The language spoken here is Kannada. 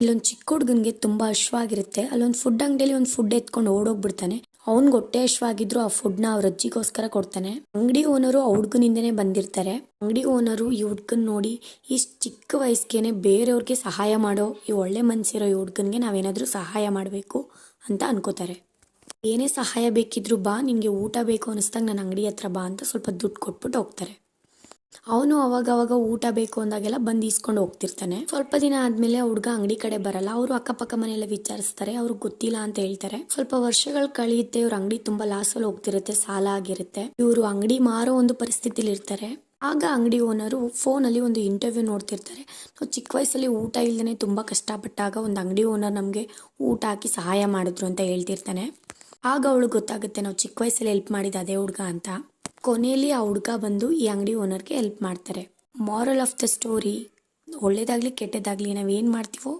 ಇಲ್ಲೊಂದು ಚಿಕ್ಕ ಹುಡುಗನಿಗೆ ತುಂಬ ಹಶ್ವಾಗಿರುತ್ತೆ. ಅಲ್ಲೊಂದು ಫುಡ್ ಅಂಗಡಿಯಲ್ಲಿ ಒಂದು ಫುಡ್ ಎತ್ಕೊಂಡು ಓಡೋಗ್ಬಿಡ್ತಾನೆ. ಅವ್ನಿಗೆ ಹೊಟ್ಟೆ ಹಶ್ವಾಗಿದ್ರು ಆ ಫುಡ್ನ ಅವ್ರ ಅಜ್ಜಿಗೋಸ್ಕರ ಕೊಡ್ತಾನೆ. ಅಂಗಡಿ ಓನರು ಆ ಹುಡುಗನಿಂದನೇ ಬಂದಿರ್ತಾರೆ. ಅಂಗಡಿ ಓನರು ಈ ಹುಡ್ಗನ್ ನೋಡಿ ಇಷ್ಟು ಚಿಕ್ಕ ವಯಸ್ಸಿಗೆ ಬೇರೆಯವ್ರಿಗೆ ಸಹಾಯ ಮಾಡೋ ಈ ಒಳ್ಳೆ ಮನ್ಸಿರೋ ಈ ಹುಡ್ಗನ್ಗೆ ನಾವೇನಾದ್ರೂ ಸಹಾಯ ಮಾಡಬೇಕು ಅಂತ ಅನ್ಕೋತಾರೆ. ಏನೇ ಸಹಾಯ ಬೇಕಿದ್ರು ಬಾ, ನಿನಗೆ ಊಟ ಬೇಕು ಅನಿಸ್ದಾಗ ನನ್ನ ಅಂಗಡಿ ಹತ್ರ ಬಾ ಅಂತ ಸ್ವಲ್ಪ ದುಡ್ಡು ಕೊಟ್ಬಿಟ್ಟು ಹೋಗ್ತಾರೆ. ಅವನು ಅವಾಗ ಊಟ ಬೇಕು ಅಂದಾಗೆಲ್ಲ ಬಂದು ಈಸ್ಕೊಂಡು ಹೋಗ್ತಿರ್ತಾನೆ. ಸ್ವಲ್ಪ ದಿನ ಆದ್ಮೇಲೆ ಹುಡುಗ ಅಂಗಡಿ ಕಡೆ ಬರಲ್ಲ. ಅವರು ಅಕ್ಕಪಕ್ಕ ಮನೆಯೆಲ್ಲ ವಿಚಾರಿಸ್ತಾರೆ. ಅವ್ರಿಗೆ ಗೊತ್ತಿಲ್ಲ ಅಂತ ಹೇಳ್ತಾರೆ. ಸ್ವಲ್ಪ ವರ್ಷಗಳು ಕಳೆಯುತ್ತೆ. ಇವ್ರ ಅಂಗಡಿ ತುಂಬಾ ಲಾಸಲ್ಲಿ ಹೋಗ್ತಿರುತ್ತೆ, ಸಾಲ ಆಗಿರುತ್ತೆ. ಇವರು ಅಂಗಡಿ ಮಾರೋ ಒಂದು ಪರಿಸ್ಥಿತಿಲಿ ಇರ್ತಾರೆ. ಆಗ ಅಂಗಡಿ ಓನರು ಫೋನಲ್ಲಿ ಒಂದು ಇಂಟರ್ವ್ಯೂ ನೋಡ್ತಿರ್ತಾರೆ. ನಾವು ಚಿಕ್ಕ ವಯಸ್ಸಲ್ಲಿ ಊಟ ಇಲ್ದೇ ತುಂಬಾ ಕಷ್ಟಪಟ್ಟಾಗ ಒಂದು ಅಂಗಡಿ ಓನರ್ ನಮಗೆ ಊಟ ಹಾಕಿ ಸಹಾಯ ಮಾಡಿದ್ರು ಅಂತ ಹೇಳ್ತಿರ್ತಾನೆ. ಆಗ ಅವಳಿಗೆ ಗೊತ್ತಾಗುತ್ತೆ ನಾವು ಚಿಕ್ಕ ವಯಸ್ಸಲ್ಲಿ ಹೆಲ್ಪ್ ಮಾಡಿದ ಅದೇ ಹುಡುಗ ಅಂತ. ಕೊನೆಯಲ್ಲಿ ಆ ಹುಡುಗ ಬಂದು ಈ ಅಂಗಡಿ ಓನರ್ಗೆ ಹೆಲ್ಪ್ ಮಾಡ್ತಾರೆ. ಮಾರಲ್ ಆಫ್ ದ ಸ್ಟೋರಿ, ಒಳ್ಳೇದಾಗ್ಲಿ ಕೆಟ್ಟದಾಗ್ಲಿ ನಾವೇನು ಮಾಡ್ತೀವೋ